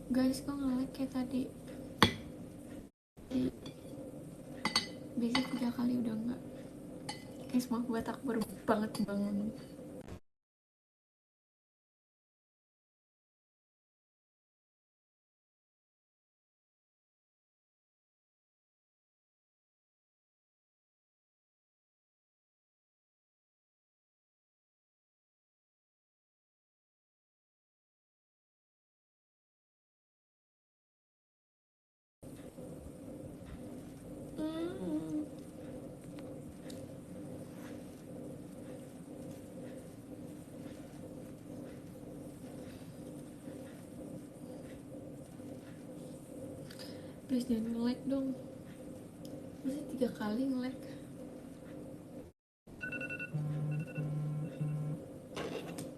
Guys, kok nge-lag kayak tadi? Biasanya 3 kali udah enggak. Guys, maaf buat aku baru banget bangun. Please jangan nge-lag dong. Masih 3 kali nge-lag.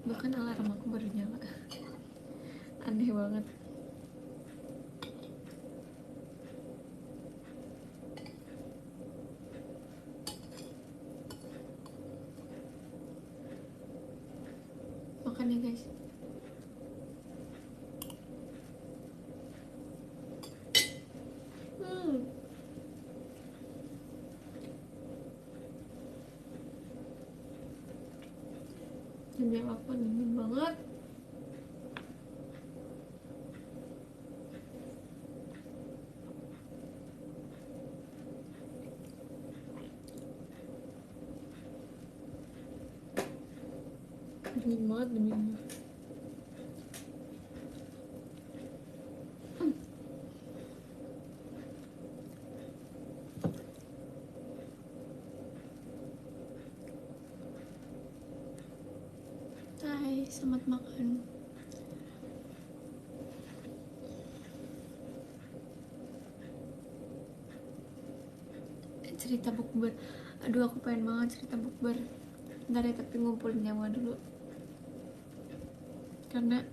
Bahkan alarm aku baru nyala. Aneh banget. Makan ya guys. Jam 8 dingin banget. Dingin banget dinginnya. Hai, selamat makan. Cerita bukber. Aduh, aku pengen banget cerita bukber. Ntar ya, tapi ngumpulin nyawa dulu. Karena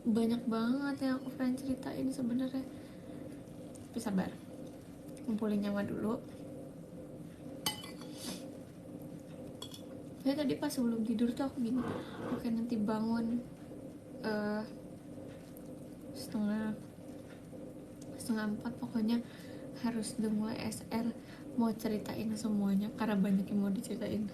banyak banget yang aku pengen ceritain sebenarnya. Tapi sabar. Ngumpulin nyawa dulu. Ya tadi pas sebelum tidur tuh aku gini, oke nanti bangun setengah 4 pokoknya harus udah mulai SR, mau ceritain semuanya karena banyak yang mau diceritain.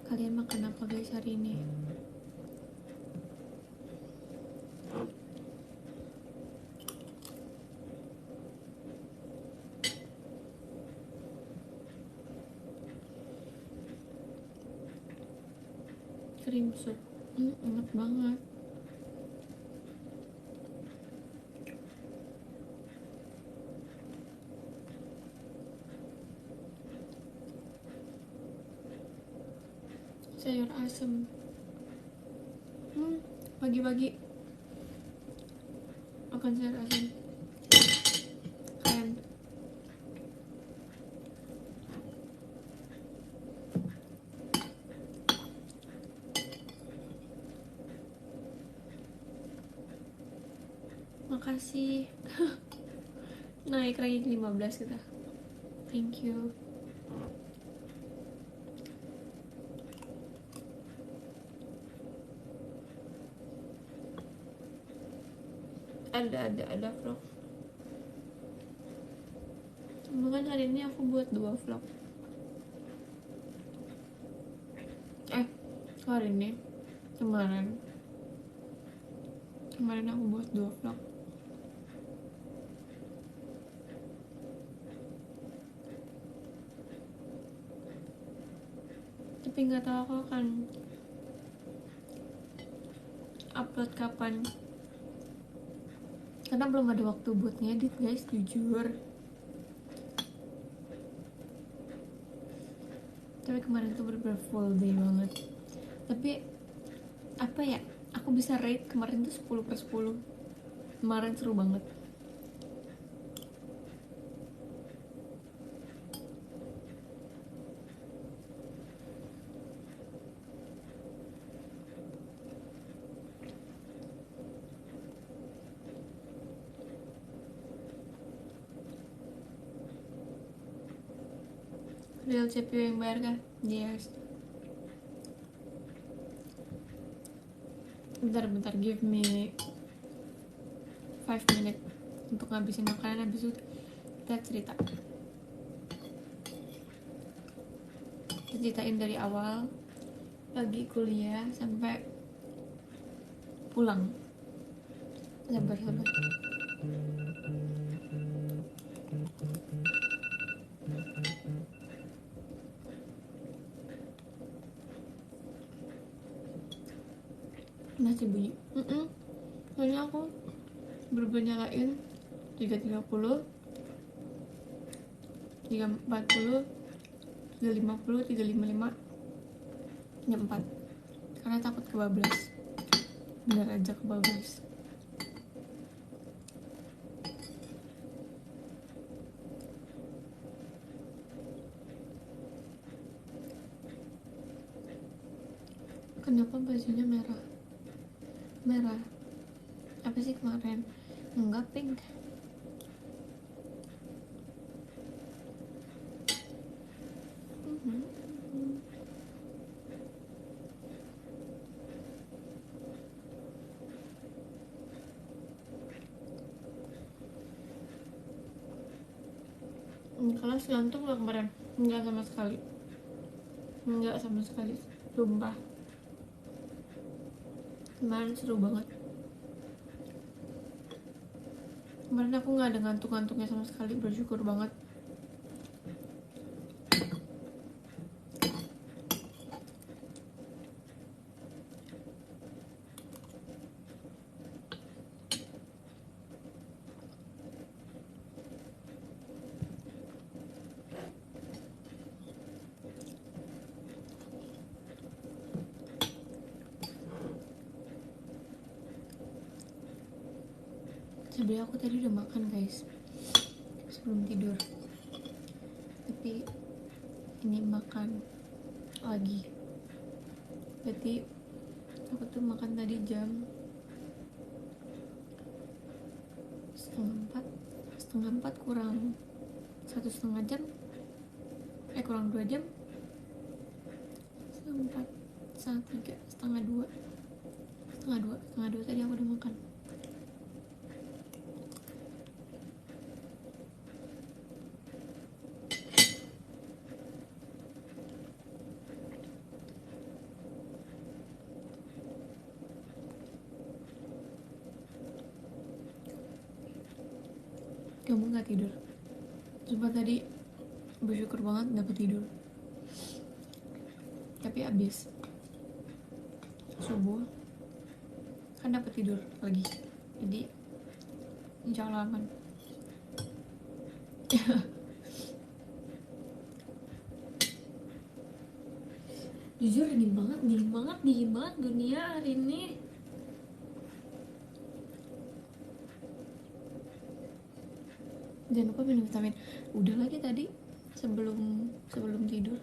Kalian makan apa guys hari ini? Cream soup. Enak banget. Sayur asem. Pagi-pagi makan sayur asem. Keren. Makasih. Naik lagi 15 kita. Thank you. Ada vlog. Bukan hari ini aku buat 2 vlog. Hari ini kemarin aku buat 2 vlog. Tapi nggak tahu aku akan upload kapan. Karena belum ada waktu buat ngedit guys, jujur. Tapi kemarin tuh bener-bener full day banget. Tapi apa ya, aku bisa rate kemarin tuh 10/10. Kemarin seru banget. Real CPU yang bayar kan? Yes. Bentar, give me 5 minutes untuk ngabisin makanan, habis itu kita ceritain dari awal pagi kuliah sampai pulang. Sabar. Masih bunyi. Soalnya aku berubah nyalain 3.30, 3.40, 3.50, 3.55, jam 4, karena takut kebablas. Bener aja kebablas. Kenapa bajunya merah? Apa sih kemarin? Enggak, pink. Kalau ngantuk nggak kemarin? Enggak sama sekali, sumpah. Kemarin seru banget. Kemarin aku nggak ada ngantuk-ngantuknya sama sekali, bersyukur banget. Sebenarnya aku tadi udah makan guys sebelum tidur, tapi ini makan lagi. Berarti aku tuh makan tadi jam setengah empat kurang 1,5 jam, kurang 2 jam. Setengah empat, setengah tiga, setengah dua tadi aku udah makan. Kamu nggak tidur? Sumpah tadi bersyukur banget dapet tidur, tapi abis subuh kan dapet tidur lagi, jadi insya Allah aman. Jujur dingin banget dunia hari ini. Jangan lupa minum vitamin. Udah lagi tadi sebelum tidur.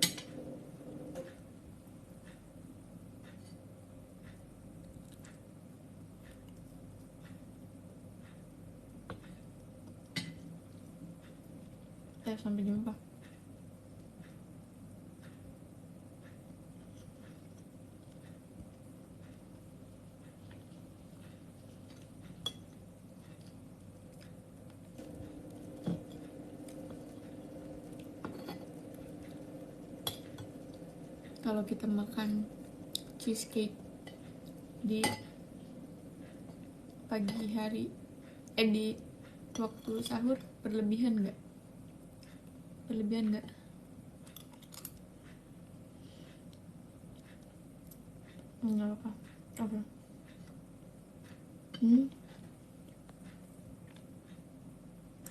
Sampai jumpa. Kalau kita makan cheesecake di pagi hari, di waktu sahur, berlebihan nggak? Nggak apa. Oke.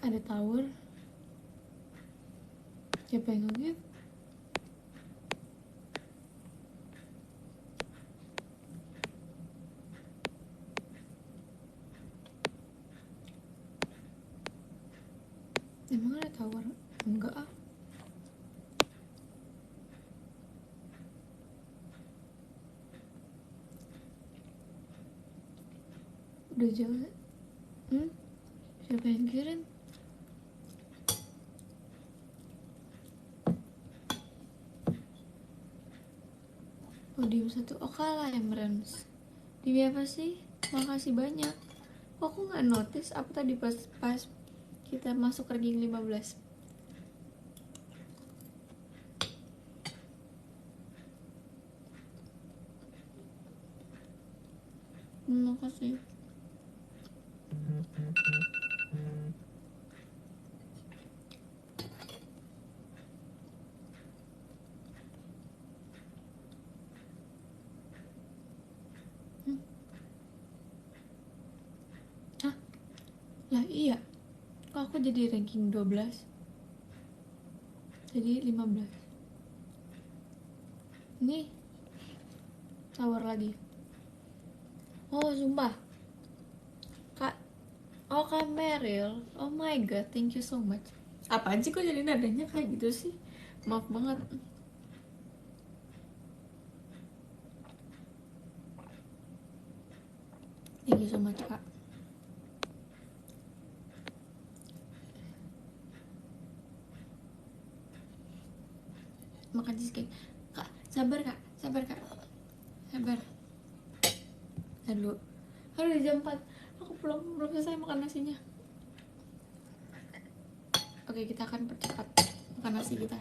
Ada tawur. Siapa yang nge-give? Emang ada tawar? Enggak ah. Udah jauh. Siapa yang kirim? Oh, diem satu. Oh, kalah Emrans. Demi apa sih? Makasih banyak. Kok aku nggak notice apa tadi pas kita masuk ranking 15. Makasih. Hah? Lah iya. Kok aku jadi ranking 12? Jadi 15. Nih. Tawar lagi. Oh, sumpah. Kak. Oh, Kak Meryl. Oh my god, thank you so much. Apaan sih kok jadi nadanya kayak gitu sih? Maaf banget. Thank you so much, Kak. Makan cheesecake. Kak, sabar Kak. Sabar Kak. Sabar. Dulu. Aduh, jam 4. Aku belum selesai makan nasinya. Oke, kita akan percepat makan nasi kita.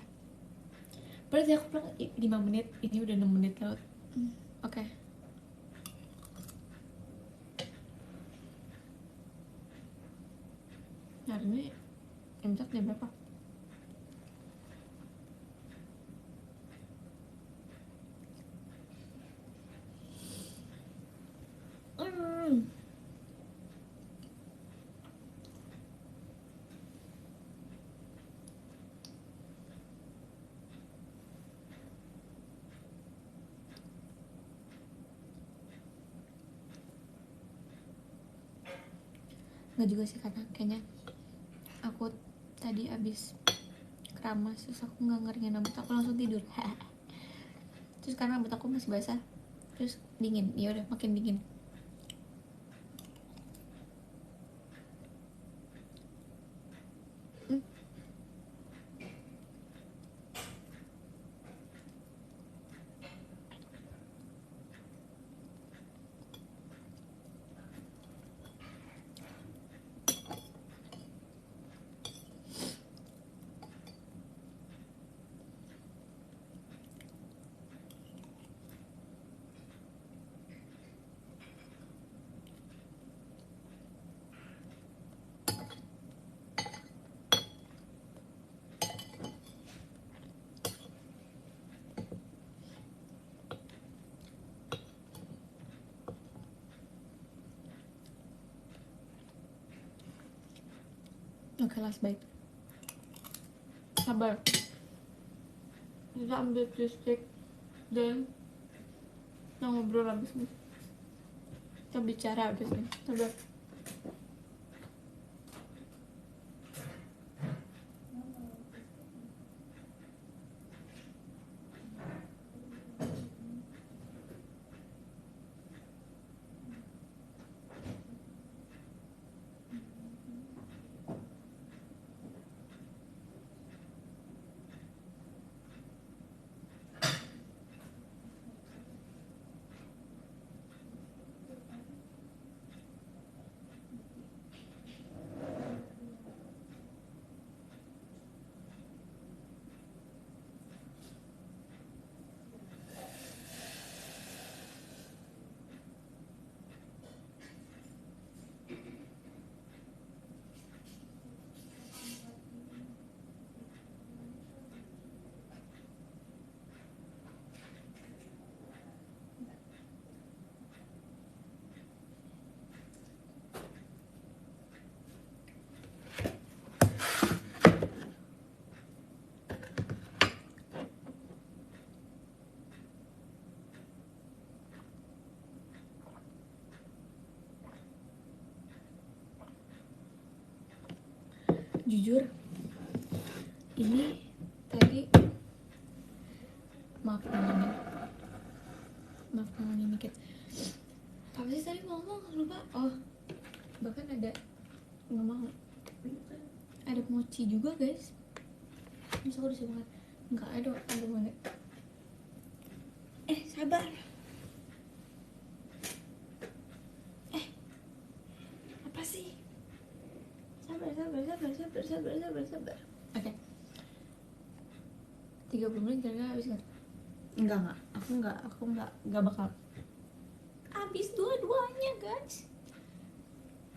Berarti aku pulang 5 menit. Ini udah 6 menit lewat. Oke. Nah, ini imsak jam berapa? Nggak juga sih, karena kayaknya aku tadi abis keramas, terus aku nggak ngeringin rambut, aku langsung tidur. Terus karena rambut aku masih basah, terus dingin, ya udah makin dingin. Oke, last bite. Sabar. Kita ambil cheesecake dan kita ngobrol abis ini. Kita bicara abis ini. Sabar. Jujur, ini tadi maaf ngomongin dikit. Apa sih tadi ngomong lupa. Oh, bahkan ada ngomong ada mochi juga guys. Masa aku disuruh makan? Enggak, ada mana? Sabar. Apa sih? Sabar. Oke. 30 menit kira-kira habis kan? Enggak. Aku enggak bakal habis dua-duanya, guys.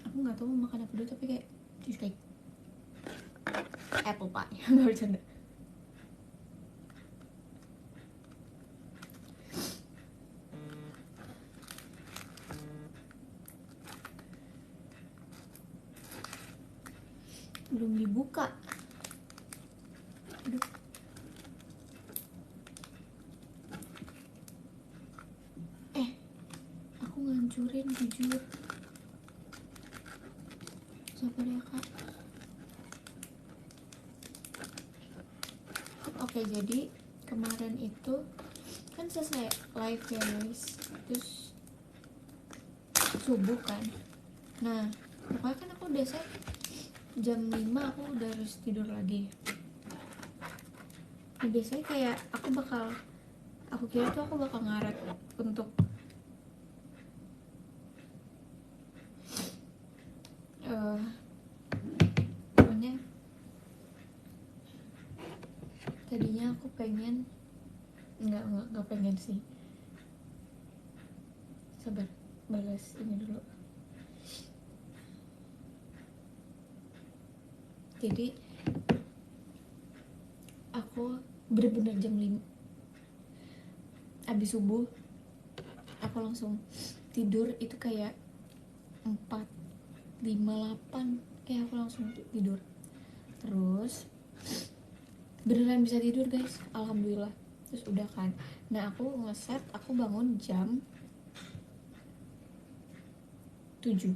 Aku enggak tahu mau makan apa dulu, tapi kayak cheesecake. Apple pie. Enggak bercanda. Belum dibuka. Aduh. Aku ngancurin jujur. Sabar ya kak. Oke, jadi kemarin itu kan selesai live ya guys, terus subuh kan. Nah pokoknya kan aku udah set jam 5 aku udah harus tidur lagi. Nah, biasanya kayak aku kira tuh aku bakal ngaret untuk pokoknya tadinya aku pengen nggak pengen sih. Sabar, balas ini dulu. Jadi aku bener-bener jam 5 abis subuh aku langsung tidur. Itu kayak 4:58 kayak aku langsung tidur. Terus beneran bisa tidur guys, alhamdulillah. Terus udah kan, nah aku ngeset aku bangun jam 7.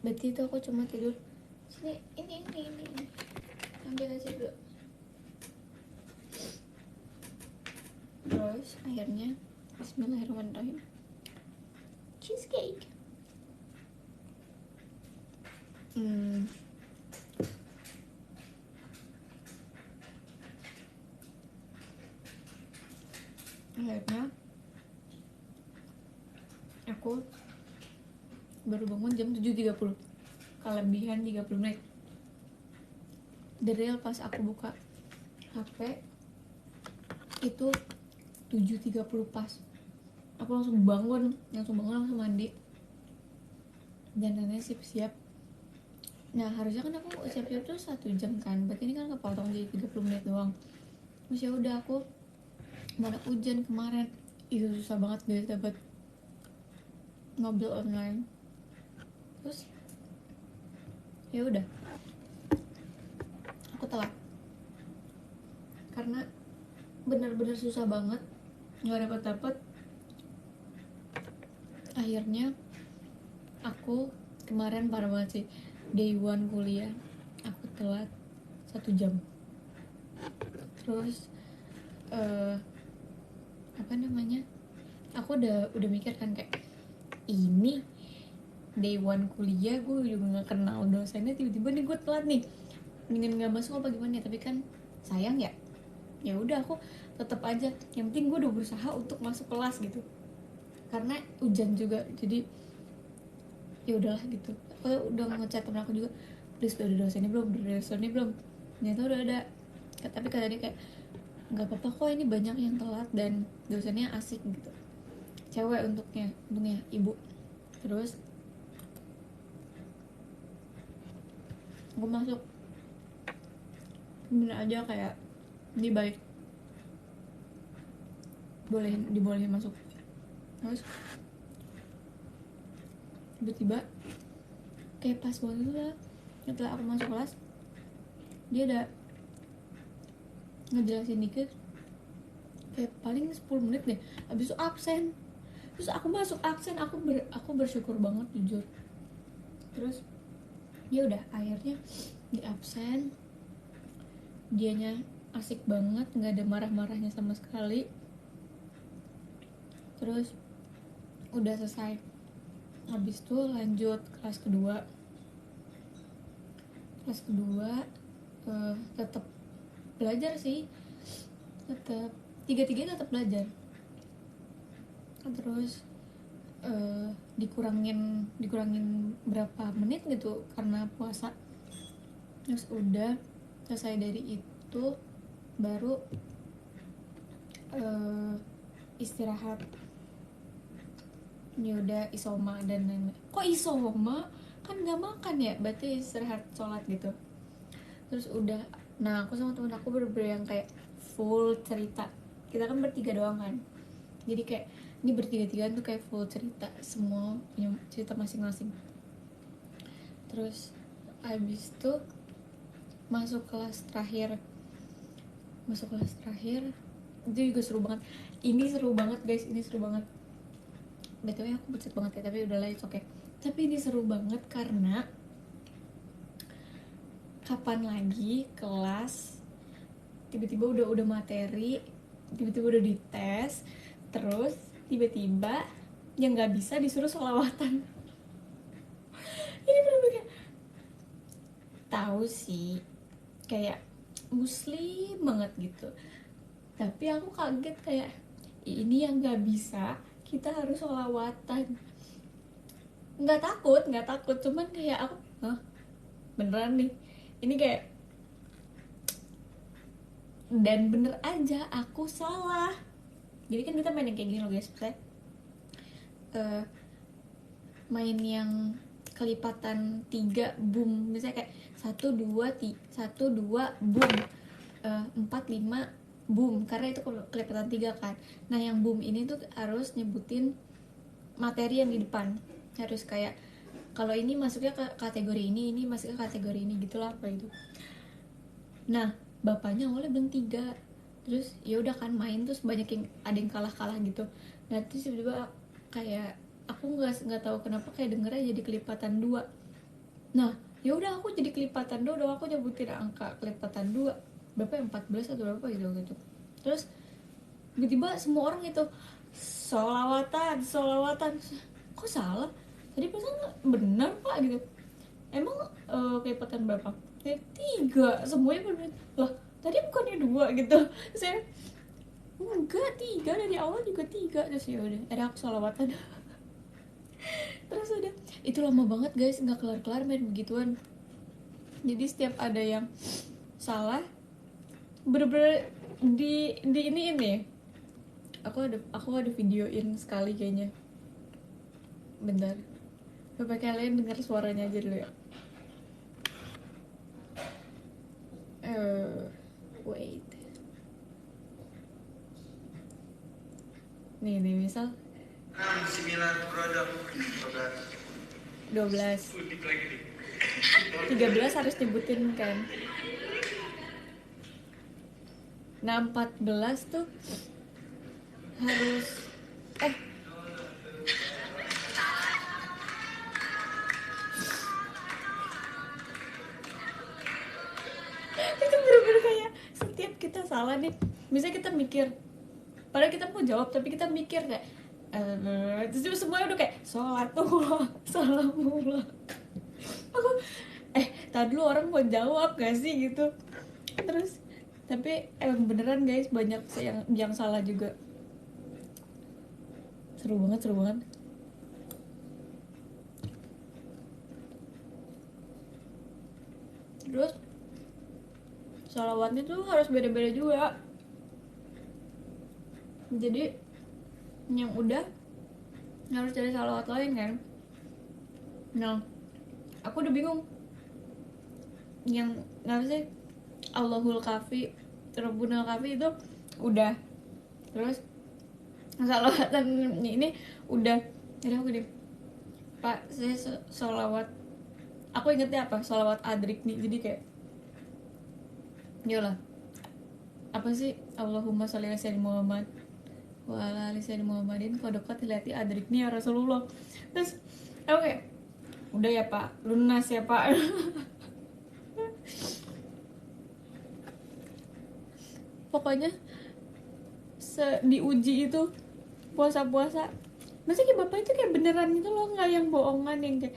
Berarti itu aku cuma tidur sini, ini ambil aja dulu. Terus akhirnya bismillahirrahmanirrahim, cheesecake. Akhirnya aku baru bangun jam 7.30, kelebihan 30 menit. The real pas aku buka HP itu 7.30 pas. Aku langsung bangun langsung mandi dan nenek siap-siap. Nah harusnya kan aku siap-siap tuh 1 jam kan, berarti ini kan kepotong jadi 30 menit doang. Terus ya udah, aku mana hujan kemarin, itu susah banget guys dapat mobil online. Terus ya udah, aku telat karena benar-benar susah banget, nggak dapet. Akhirnya aku kemarin parah banget sih, day 1 kuliah aku telat 1 jam. Terus aku udah mikir kan kayak ini day 1 kuliah gue juga nggak kenal dosennya, tiba-tiba nih gue telat nih, mendingan nggak masuk apa gimana ya. Tapi kan sayang ya udah aku tetap aja, yang penting gue udah berusaha untuk masuk kelas gitu, karena hujan juga. Jadi ya udahlah gitu. Aku udah ngechat temen aku juga, please udah ada dosennya belum, ternyata udah ada. Tapi kata dia kayak nggak apa-apa kok, ini banyak yang telat dan dosennya asik gitu, cewek untungnya ibu. Terus aku masuk, bener aja kayak dia baik, dibolehin masuk. Terus tiba-tiba kayak pas banget itu lah, setelah aku masuk kelas dia ada ngejelasin dikit, kayak paling 10 menit deh, habis itu absen. Terus aku masuk absen, aku bersyukur banget jujur. Terus ya udah, akhirnya di absen, dianya asik banget, nggak ada marah-marahnya sama sekali. Terus udah selesai, habis itu lanjut kelas kedua. Tetap belajar sih, tetap tiga-tiga tetap belajar. Terus dikurangin berapa menit gitu karena puasa. Terus udah selesai dari itu baru istirahat. Ya udah isoma dan lain-lain. Kok isoma? Kan nggak makan ya, berarti istirahat sholat gitu. Terus udah, nah aku sama temen aku bener-bener yang kayak full cerita. Kita kan bertiga doang kan, jadi kayak ini bertiga-tigaan tuh kayak full cerita, semua punya cerita masing-masing. Terus abis itu masuk kelas terakhir itu juga seru banget. Ini seru banget guys, ini seru banget. BTW aku becet banget ya, tapi udahlah, it's okay. Tapi ini seru banget karena kapan lagi kelas tiba-tiba udah materi, tiba-tiba udah dites, terus tiba-tiba yang nggak bisa disuruh sholawatan. Ini bener-bener kayak, tahu sih kayak muslim banget gitu, tapi aku kaget kayak ini yang nggak bisa, kita harus sholawatan. Nggak takut, cuman kayak aku, hah, beneran nih ini kayak, dan bener aja aku salah. Jadi kan kita main yang kayak gini loh guys, misalnya main yang kelipatan 3 boom, misalnya kayak 1 2 boom, 4 5 boom, karena itu kelipatan 3 kan. Nah yang boom ini tuh harus nyebutin materi yang di depan, harus kayak kalau ini masuknya ke kategori ini masuknya ke kategori ini gitulah apa itu. Nah bapaknya awalnya bilang 3, terus ya udah kan main, terus banyak yang ada yang kalah gitu. Nah terus tiba-tiba kayak aku nggak tahu kenapa kayak dengernya jadi kelipatan 2. Nah ya udah aku jadi kelipatan 2 dong, aku nyebutin angka kelipatan 2 berapa ya, 14 atau berapa gitu. Terus tiba-tiba semua orang itu sholawatan. Kok salah, tadi perasaan benar pak gitu. Emang kelipatan berapa? Kayak 3, semuanya bener. Lah tadi bukannya 2 gitu. Saya enggak, 3 dari awal juga 3. Terus ya udah ada aku sholawatan. Terus udah itu lama banget guys, nggak kelar main begituan. Jadi setiap ada yang salah bener-bener di ini aku ada videoin sekali kayaknya. Bentar, coba kalian dengar suaranya aja dulu ya. Wait, nih misal 9 produk 12 13 harus nyebutin kan. Nah 14 tuh harus itu bener-bener kayak setiap kita salah nih, misalnya kita mikir padahal kita mau jawab tapi kita mikir kayak terus semuanya udah kayak sholatullah salamullah. Aku tadi dulu orang mau jawab gak sih gitu. Terus tapi emang beneran guys banyak yang salah juga. Seru banget. Terus sholawatnya tuh harus beda-beda juga, jadi yang udah harus cari sholawat lain kan. Nah aku udah bingung yang nggak sih, Allahul Kafi, Rabbunal Kafi itu udah. Terus sholawatan ini udah. Jadi aku gini, Pak saya sholawat, aku ingetnya apa, sholawat adrik nih. Jadi kayak yolah apa sih, Allahumma sholli ala sayyidina Muhammad wa ala ali sayyidina Muhammadin kodokat hilati adrik nih ya Rasulullah. Terus oke, udah ya Pak, lunas ya Pak. pokoknya diuji itu puasa-puasa. Maksudnya kayak bapak itu kayak beneran gitu loh, nggak yang bohongan yang kayak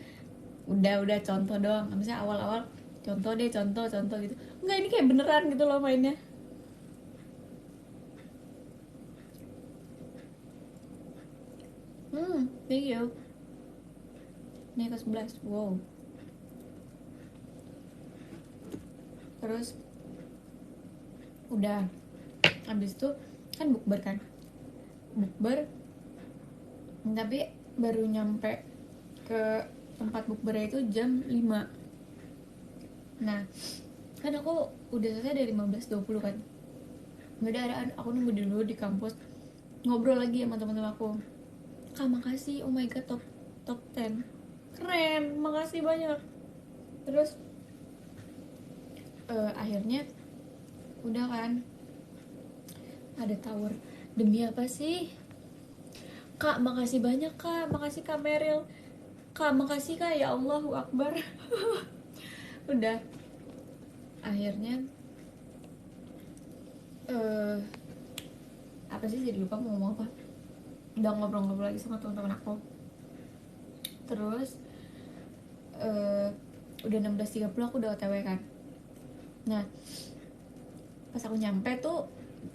udah contoh doang. Misalnya awal-awal contoh deh, contoh gitu. Enggak, ini kayak beneran gitu loh mainnya. Thank you. Ini ke 11. Wow. Terus udah habis itu kan bukber tapi baru nyampe ke tempat bukber itu jam 5. Nah kan aku udah selesai dari 15.20 kan. Udah ada aku nunggu dulu di kampus, ngobrol lagi sama teman-teman aku. Kak makasih, oh my god, top 10 keren, makasih banyak. Terus akhirnya udah kan ada tower. Demi apa sih kak, makasih banyak kak, makasih kak Meryl, kak makasih kak, ya Allahu Akbar. Udah akhirnya eh apa sih, jadi lupa mau ngomong apa. Udah ngobrol-ngobrol lagi sama teman-teman aku. Terus udah 16.30 aku udah OTW kan. Nah pas aku nyampe tuh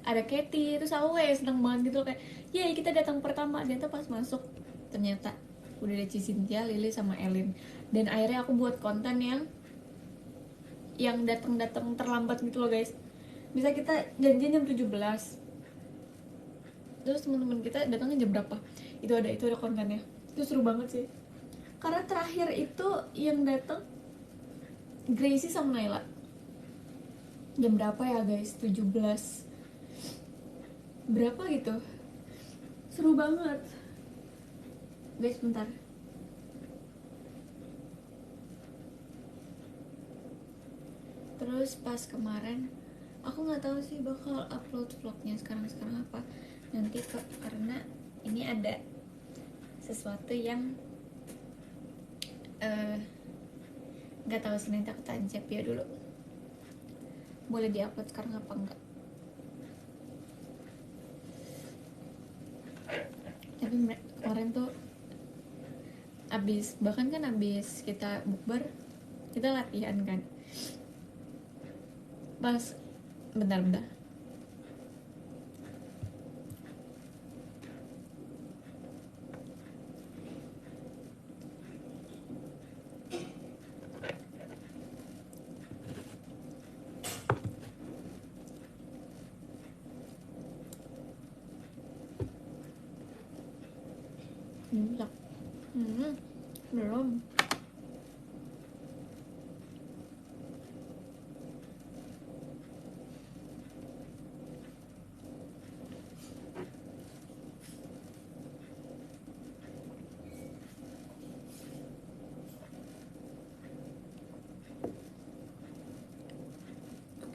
ada Katie, terus aku kayak seneng banget gitu kayak yay kita datang pertama. Ternyata pas masuk ternyata udah ada Cynthia, Lily sama Elin. Dan akhirnya aku buat konten yang datang terlambat gitu loh guys. Bisa kita janjian jam 17, terus teman-teman kita datangnya jam berapa, itu ada kontennya. Itu seru banget sih karena terakhir itu yang datang Gracie sama Naila jam berapa ya guys, 17 berapa gitu. Seru banget guys. Bentar, terus pas kemarin aku nggak tahu sih bakal upload vlognya sekarang apa nanti kok, karena ini ada sesuatu yang nggak tahu sih, nanti aku tanya ya dulu boleh diupload sekarang apa enggak. Tapi kemarin tuh abis kita bukber kita latihan kan. Pas bentar belum belum.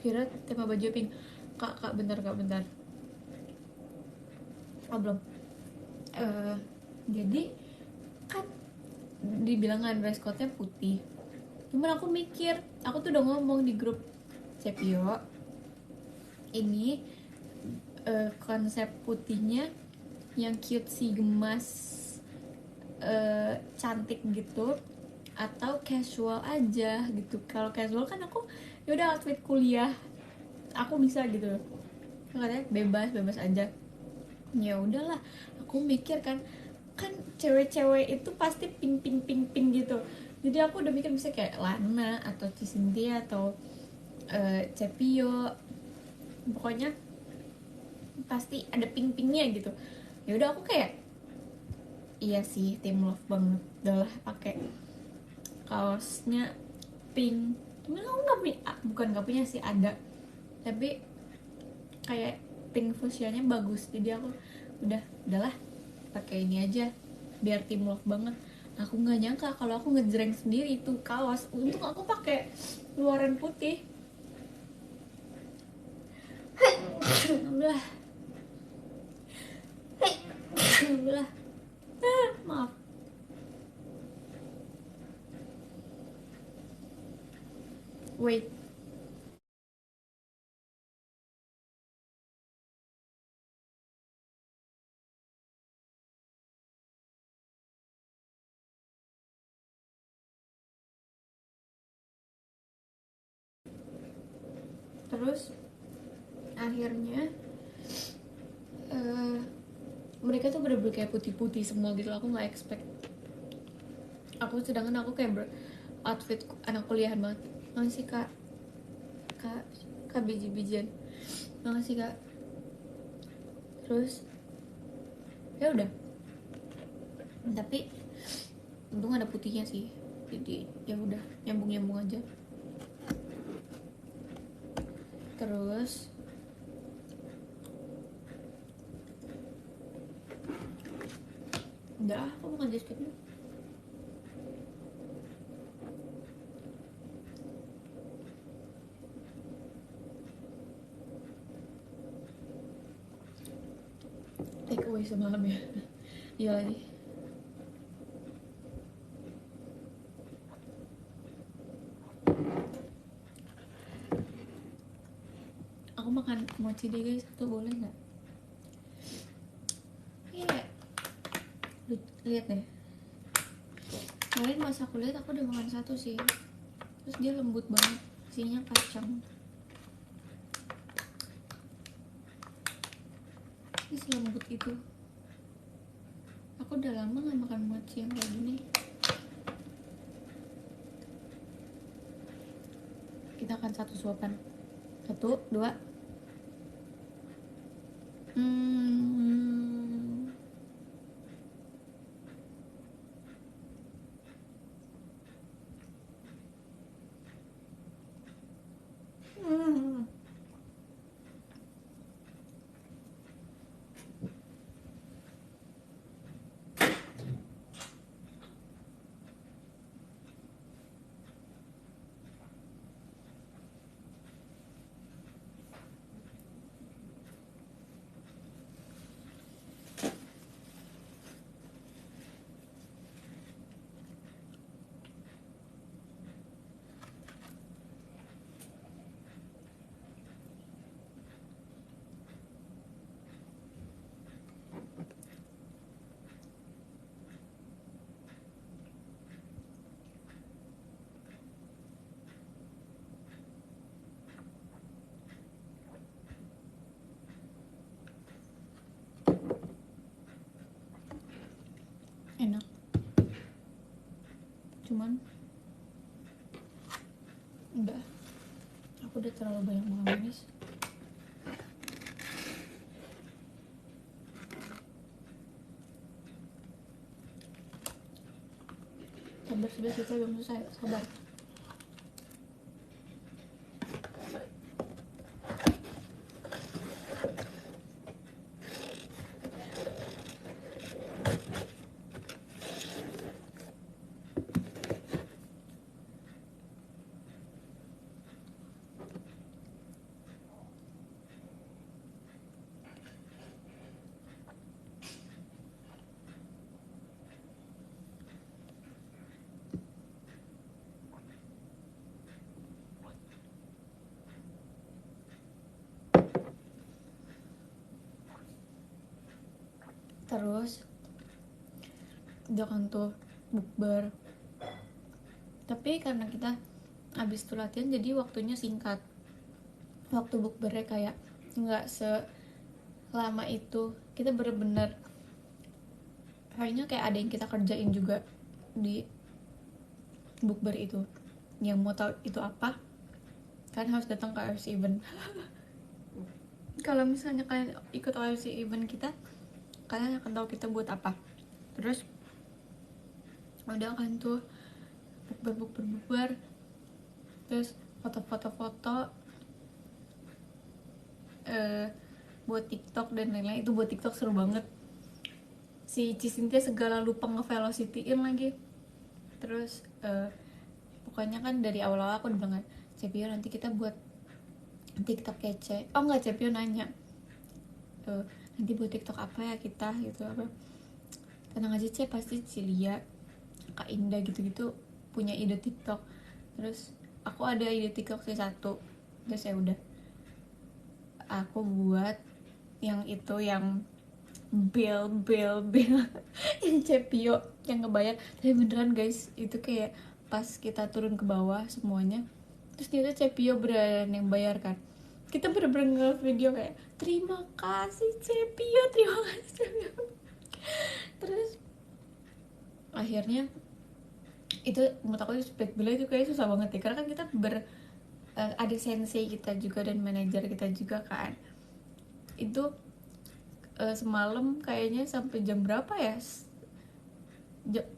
Kira tema baju pink. Kak bentar oh belum. Jadi kan dibilang kan dress code-nya putih, cuman aku mikir, aku tuh udah ngomong di grup Cepio ini konsep putihnya yang cute sih, gemas, cantik gitu, atau casual aja gitu. Kalau casual kan aku yaudah outfit kuliah aku bisa gitu, katanya bebas aja. Ya udahlah, aku mikir kan cewek-cewek itu pasti pink gitu. Jadi aku udah mikir bisa kayak Lana atau Cynthia atau Cepio, pokoknya pasti ada pink-pinknya gitu. Ya udah aku kayak iya sih, tim love banget, udahlah pakai kaosnya pink. Cuman aku nggak punya, bukan nggak punya sih, ada, tapi kayak pink fuchsianya bagus, jadi aku udahlah pakai ini aja biar tim love banget. Aku nggak nyangka kalau aku ngejreng sendiri itu kaos, untuk aku pakai luaran putih. Alhamdulillah. Alhamdulillah. Maaf. Wait, Terus akhirnya mereka tuh bener-bener kayak putih-putih semua gitu. Aku nggak expect. Sedangkan aku kayak outfit anak kuliahan banget. Makasih kak kak kak biji-bijian, makasih kak. Terus ya udah, tapi untung ada putihnya sih, jadi ya udah nyambung aja. Terus udah, aku makan biskuit dulu. Take away semalam ya. Iya lagi. Aku makan mochi deh guys, satu boleh nggak? Iya. Lihat deh. Kemarin pas aku lihat aku udah makan satu sih. Terus dia lembut banget, isinya kacang. Ini selembut itu. Aku udah lama gak makan mochi yang kayak gini. Kita akan satu suapan. 1, 2. Enak, cuman udah, aku udah terlalu banyak makan manis. Sabar, kita belum selesai, sabar. Terus udah kan tuh bukber, tapi karena kita abis itu latihan jadi waktunya singkat. Waktu bukbernya kayak nggak selama itu. Kita bener-bener kayaknya kayak ada yang kita kerjain juga di bukber itu. Yang mau tahu itu apa, kalian harus datang ke OFC event. Kalau misalnya kalian ikut OFC event kita, kalian akan tahu kita buat apa. Terus udah kan tuh bukber, terus foto-foto buat TikTok dan lain-lain. Itu buat TikTok seru banget. Si Cisintia segala lupa nge-velocity-in lagi. Terus pokoknya kan dari awal-awal aku udah bilang, Cepio nanti kita buat TikTok kece. Oh enggak, Cepio nanya nanti buat TikTok apa ya kita gitu, apa, tenang aja Cep, pasti Cilia, Kak Indah gitu-gitu punya ide TikTok. Terus aku ada ide TikTok sih satu. Terus ya udah, aku buat yang itu, yang Bill yang Cepio yang ngebayar. Tapi beneran guys, itu kayak pas kita turun ke bawah semuanya, terus dia tuh Cepio beneran yang bayar kan. kita bener-bener nge video kayak terima kasih Cepio, terima kasih Cepio. Terus akhirnya itu menurut aku split bila itu kayak susah banget ya, karena kan kita ada sensei kita juga dan manajer kita juga kan. Itu semalam kayaknya sampai jam berapa ya,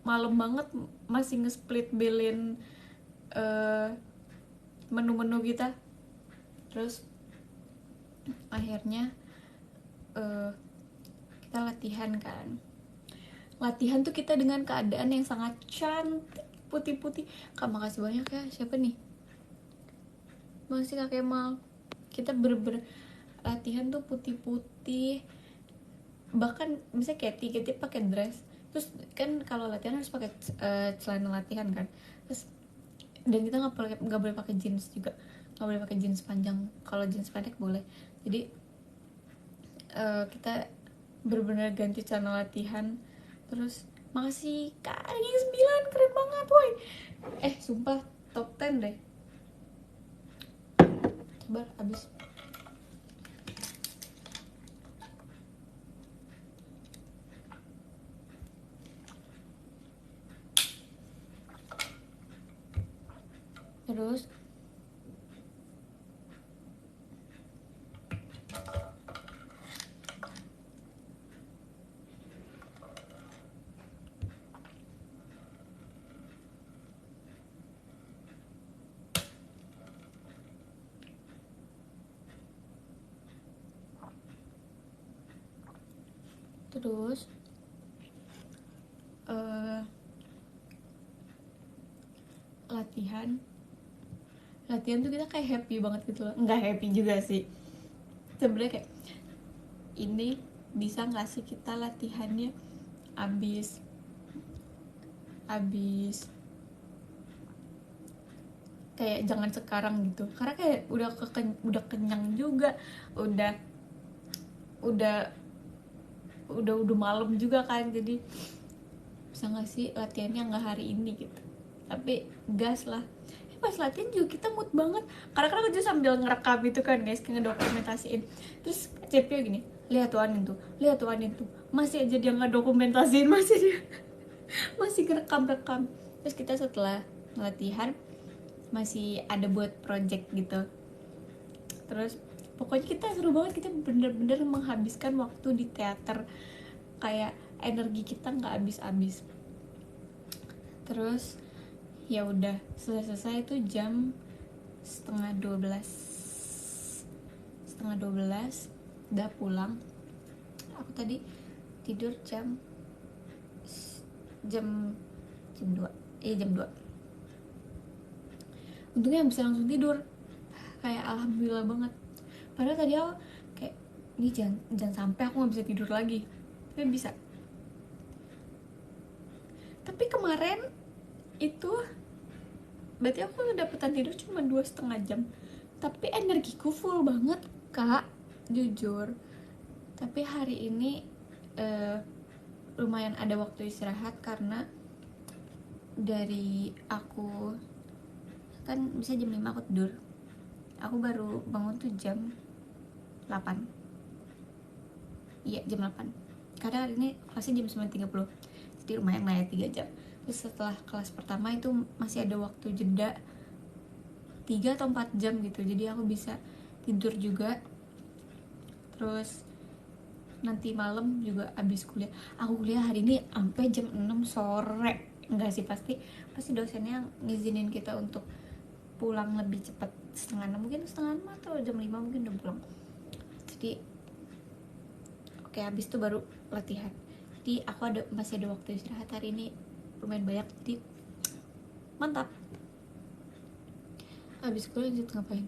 malam banget masih nge-split billin menu-menu kita. Terus akhirnya kita latihan kan. Latihan tuh kita dengan keadaan yang sangat cantik, putih-putih. Kak, makasih banyak ya. Siapa nih? Makasih Kak Kemal. Kita bener-bener latihan tuh putih-putih. Bahkan misalnya Katie pakai dress. Terus kan kalau latihan harus pakai celana latihan kan. Terus dan kita nggak boleh pakai jeans juga, nggak boleh pakai jeans panjang. Kalau jeans pendek boleh. Jadi kita bener-bener ganti celana latihan. Terus makasih Kak Ranking 9, keren banget woy. Sumpah top 10 deh. Sabar, abis. Terus latihan tuh kita kayak happy banget gitu loh. Nggak happy juga sih sebenarnya, kayak ini bisa nggak sih kita latihannya abis kayak jangan sekarang gitu, karena kayak udah kenyang juga, udah malam juga kan. Jadi bisa nggak sih latihannya nggak hari ini gitu, tapi gas lah. Pas latihan juga kita mood banget, karena kan aku juga sambil ngerekam itu kan guys, ngedokumentasiin. Terus Cepio gini, lihat tuh Anin tuh masih aja dia ngedokumentasiin, masih ngerekam. Terus kita setelah latihan masih ada buat project gitu. Terus pokoknya kita seru banget, kita bener-bener menghabiskan waktu di teater, kayak energi kita nggak habis-habis. Terus ya udah selesai itu jam setengah 12 udah pulang. Aku tadi tidur jam 2. Untungnya bisa langsung tidur, kayak alhamdulillah banget. Padahal tadi aku kayak ini jangan sampai aku nggak bisa tidur lagi, tapi bisa. Tapi kemarin itu berarti aku dapetan tidur cuma 2,5 jam, tapi energiku full banget Kak, jujur. Tapi hari ini lumayan ada waktu istirahat, karena dari aku kan bisa jam 5 aku tidur, aku baru bangun tuh jam 8. Iya jam 8, karena hari ini kelasnya jam 9.30, jadi lumayan lah ya 3 jam. Terus setelah kelas pertama itu masih ada waktu jeda 3 atau 4 jam gitu, jadi aku bisa tidur juga. Terus nanti malam juga abis kuliah, aku kuliah hari ini sampai jam 6 sore. Enggak sih, pasti dosennya ngizinin kita untuk pulang lebih cepat, setengah 6 mungkin, setengah 6 atau jam 5 mungkin udah pulang. Jadi oke, habis itu baru latihan. Jadi aku masih ada waktu istirahat hari ini lumayan banyak, jadi mantap. Habis kuliah lanjut ngapain?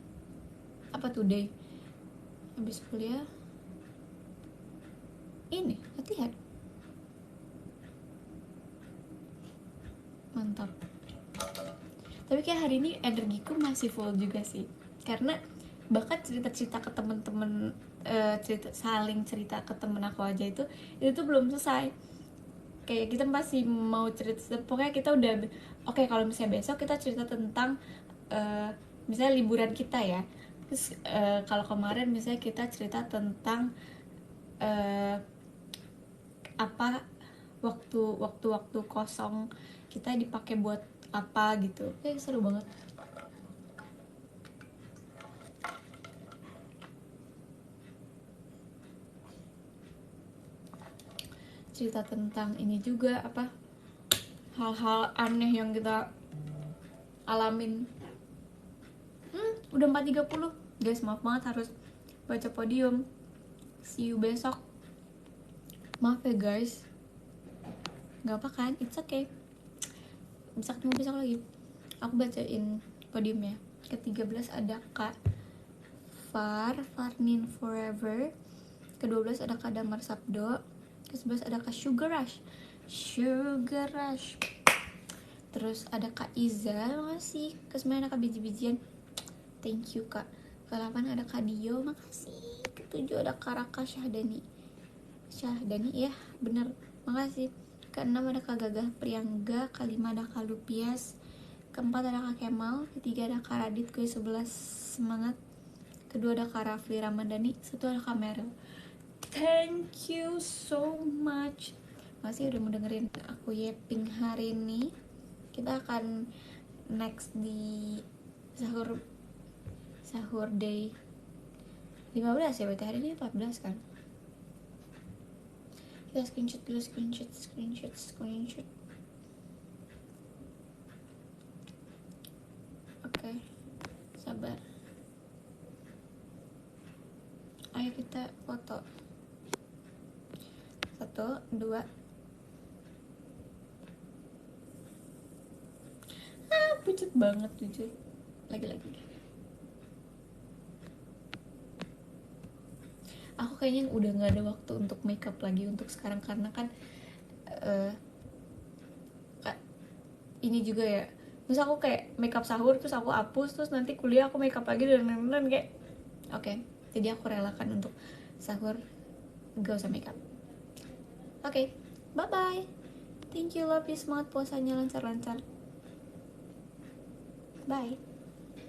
Apa today? Habis kuliah ini latihan. Mantap. Tapi kayak hari ini energiku masih full juga sih, karena bahkan cerita ke temen-temen, saling cerita ke temen aku aja itu tuh belum selesai. Kayak kita masih mau cerita, pokoknya kita udah oke, kalau misalnya besok kita cerita tentang misalnya liburan kita ya, Terus kalau kemarin misalnya kita cerita tentang apa waktu kosong kita dipakai buat apa gitu, kayak seru banget. Cerita tentang ini juga, apa, hal-hal aneh yang kita alamin. Udah 4.30 guys, maaf banget harus baca podium. See you besok. Maaf ya guys, nggak apa kan, it's okay, bisa ketemu besok lagi. Aku bacain podiumnya. Ke-13 ada Kak Farnin Forever. Ke-12 ada Kak Damar Sabdo. Ke-11 ada Kak Sugar Rush. Terus ada Kak Iza, makasih. Ke-9 ada Kak Biji-bijian, thank you Kak. Ke-8 ada Kak Dio, makasih. Ke-7 ada Kak Raka Syahdani ya bener, makasih. Ke-6 ada Kak Gagah Priangga. Ke-5 ada Kak Lupias. Ke-4 ada Kak Kemal. Ke-3 ada Kak Radit, ke-11 semangat. Kedua ada Kak Rafli Ramadhani. Satu ada Kak Meryl. Thank you so much, masih udah mau dengerin aku yeping hari ini. Kita akan next di sahur day 15 ya, berarti hari ini 14 kan. Kita screenshot dulu, screenshot. Oke, sabar, ayo kita foto. 1, 2. Pucet banget jujur. Lagi. Aku kayaknya udah nggak ada waktu untuk makeup lagi untuk sekarang, karena kan ini juga ya. Terus aku kayak makeup sahur, terus aku hapus, terus nanti kuliah aku makeup lagi dan lain-lain kayak. Oke, jadi aku relakan untuk sahur gak usah makeup. Oke, bye bye. Thank you, love you, semangat puasanya lancar-lancar. Bye.